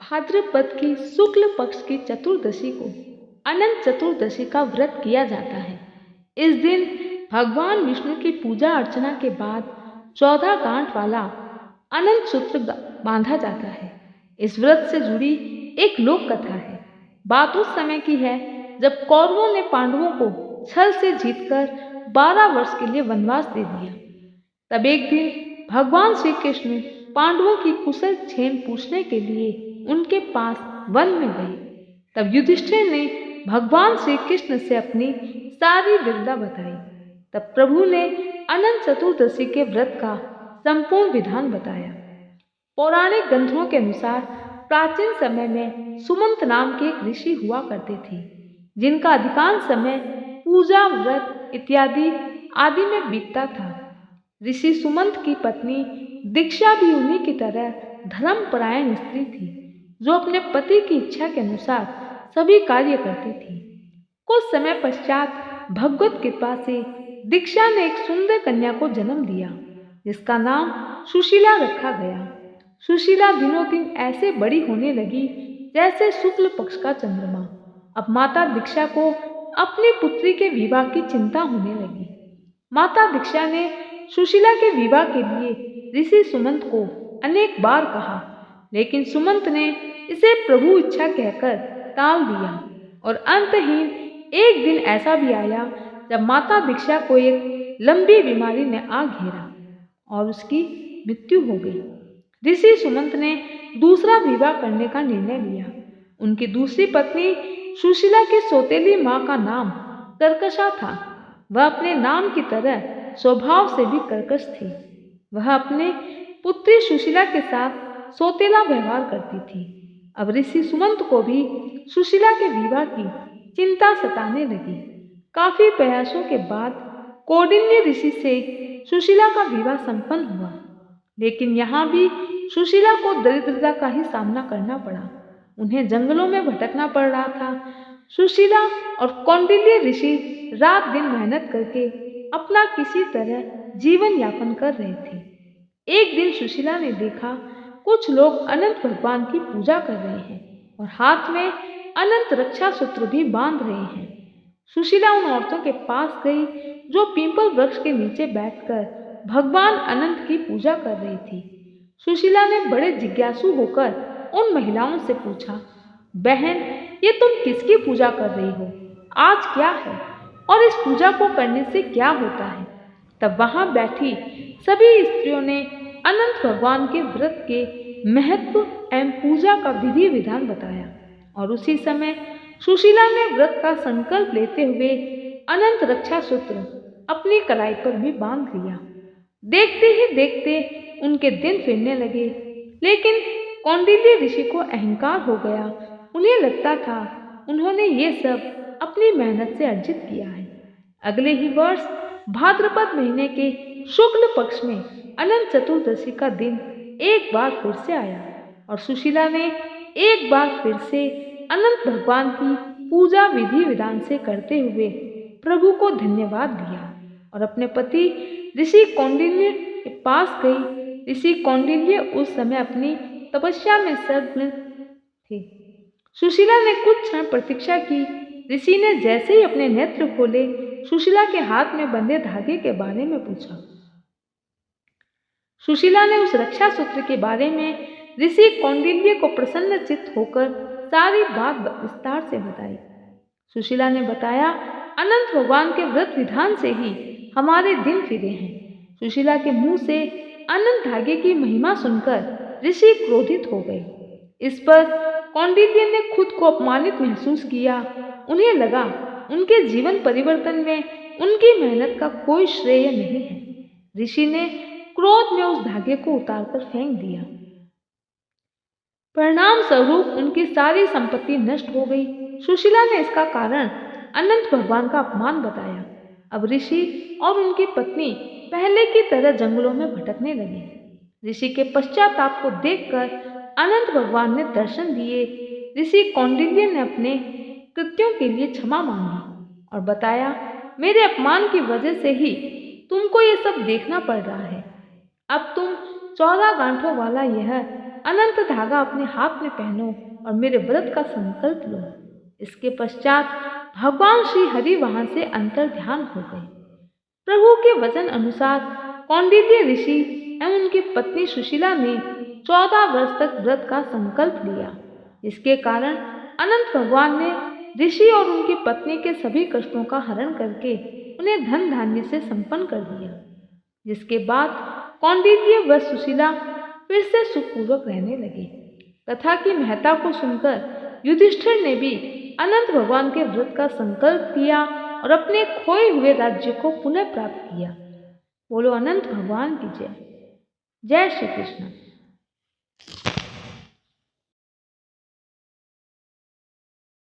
भाद्रपद की शुक्ल पक्ष की चतुर्दशी को अनंत चतुर्दशी का व्रत किया जाता है। इस दिन भगवान विष्णु की पूजा अर्चना के बाद 14 गांठ वाला अनंत सूत्र बांधा जाता है। इस व्रत से जुड़ी एक लोक कथा है। बात उस समय की है जब कौरवों ने पांडवों को छल से जीतकर 12 वर्ष के लिए वनवास दे दिया। तब एक दिन भगवान श्री कृष्ण पांडवों की कुशल क्षेम पूछने के लिए उनके पास वन में गए। तब युधिष्ठिर ने भगवान श्री कृष्ण से अपनी सारी विद्या बताई। तब प्रभु ने अनंत चतुर्दशी के व्रत का संपूर्ण विधान बताया। पौराणिक ग्रंथों के अनुसार प्राचीन समय में सुमंत नाम के एक ऋषि हुआ करते थे, जिनका अधिकांश समय पूजा व्रत इत्यादि आदि में बीतता था। ऋषि सुमंत की पत्नी दीक्षा भी उन्हीं की तरह धर्मपरायण स्त्री थी, जो अपने पति की इच्छा के अनुसार सभी कार्य करती थी। कुछ समय पश्चात भगवत कृपा से दीक्षा ने एक सुंदर कन्या को जन्म दिया, जिसका नाम सुशीला रखा गया। सुशीला दिनों दिन ऐसे बड़ी होने लगी जैसे शुक्ल पक्ष का चंद्रमा। अब माता दीक्षा को अपनी पुत्री के विवाह की चिंता होने लगी। माता दीक्षा ने सुशीला के विवाह के लिए ऋषि सुमंत को अनेक बार कहा, लेकिन सुमंत ने इसे प्रभु इच्छा कहकर टाल दिया। और अंतहीन एक दिन ऐसा भी आया जब माता दीक्षा को एक लंबी बीमारी ने आ घेरा और उसकी मृत्यु हो गई। ऋषि सुमंत ने दूसरा विवाह करने का निर्णय लिया। उनकी दूसरी पत्नी सुशीला की सौतेली माँ का नाम कर्कशा था। वह अपने नाम की तरह स्वभाव से भी कर्कश थी। वह अपने पुत्री सुशीला के साथ सौतेला व्यवहार करती थी। अब ऋषि सुमंत को भी सुशीला के विवाह की चिंता सताने लगी। काफी प्रयासों के बाद कौंडिन्य ऋषि से सुशीला का विवाह संपन्न हुआ, लेकिन यहाँ भी सुशीला को दरिद्रता का ही सामना करना पड़ा। उन्हें जंगलों में भटकना पड़ रहा था। सुशीला और कौंडिन्य ऋषि रात दिन मेहनत करके अपना किसी तरह जीवन यापन कर रहे थे। एक दिन सुशीला ने देखा कुछ लोग अनंत भगवान की पूजा कर रहे हैं और हाथ में अनंत रक्षा सूत्र भी बांध रहे हैं। सुशीला उन औरतों के पास गई जो पीपल वृक्ष के नीचे बैठकर भगवान अनंत की पूजा कर रही थी। सुशीला ने बड़े जिज्ञासु होकर उन महिलाओं से पूछा, बहन, ये तुम किसकी पूजा कर रही हो? आज क्या है और इस पूजा को करने से क्या होता है? तब वहां बैठी सभी स्त्रियों ने अनंत भगवान के व्रत के महत्व एवं पूजा का विधि विधान बताया। और उसी समय सुशीला ने व्रत का संकल्प लेते हुए अनंत रक्षा सूत्र अपनी कलाई पर भी बांध लिया। देखते ही देखते उनके दिन फिरने लगे, लेकिन कौंडिन्य ऋषि को अहंकार हो गया। उन्हें लगता था उन्होंने ये सब अपनी मेहनत से अर्जित किया है। अगले ही वर्ष भाद्रपद महीने के शुक्ल पक्ष में अनंत चतुर्दशी का दिन एक बार फिर से आया और सुशीला ने एक बार फिर से अनंत भगवान की पूजा विधि विधान से करते हुए प्रभु को धन्यवाद दिया और अपने पति ऋषि कौंडिन्य के पास गई। ऋषि कौंडिन्य उस समय अपनी तपस्या में संलग्न थे। सुशीला ने कुछ क्षण प्रतीक्षा की। ऋषि ने जैसे ही अपने नेत्र खोले, सुशीला के हाथ में बंधे धागे के बारे में पूछा। सुशीला ने उस रक्षा सूत्र के बारे में ऋषि कौंडिन्य को प्रसन्नचित्त होकर सारी बात विस्तार से बताई। सुशीला ने बताया, अनंत भगवान के व्रत विधान से ही हमारे दिन फिरे हैं। सुशीला के मुंह से अनंत धागे की महिमा सुनकर ऋषि क्रोधित हो गए। इस पर कौंडिन्य ने खुद को अपमानित महसूस किया। उन्हें लगा उनके जीवन परिवर्तन में उनकी मेहनत का कोई श्रेय नहीं है। ऋषि ने क्रोध में उस धागे को उतारकर फेंक दिया। परिणाम स्वरूप उनकी सारी संपत्ति नष्ट हो गई। सुशीला ने इसका कारण अनंत भगवान का अपमान बताया। अब ऋषि और उनकी पत्नी पहले की तरह जंगलों में भटकने लगे। ऋषि के पश्चाताप को देखकर अनंत भगवान ने दर्शन दिए। ऋषि कौंडिन्य ने अपने कृत्यों के लिए क्षमा मांगी और बताया, मेरे अपमान की वजह से ही तुमको ये सब देखना पड़ रहा है। अब तुम 14 गांठों वाला यह अनंत धागा अपने हाथ में पहनो और मेरे व्रत का संकल्प लो। इसके पश्चात भगवान श्री हरि वहां से अंतर ध्यान हो गए। प्रभु के वचन अनुसार कौंडिन्य ऋषि एवं उनकी पत्नी सुशीला ने 14 वर्ष तक व्रत का संकल्प लिया। इसके कारण अनंत भगवान ने ऋषि और उनकी पत्नी के सभी कष्टों का हरण करके उन्हें धन धान्य से संपन्न कर दिया। जिसके बाद कौंडिन्य व सुशीला फिर से सुखपूर्वक रहने लगे। कथा की महत्ता को सुनकर युधिष्ठिर ने भी अनंत भगवान के व्रत का संकल्प किया और अपने खोए हुए राज्य को पुनः प्राप्त किया। बोलो अनंत भगवान की जय। जय श्री कृष्ण।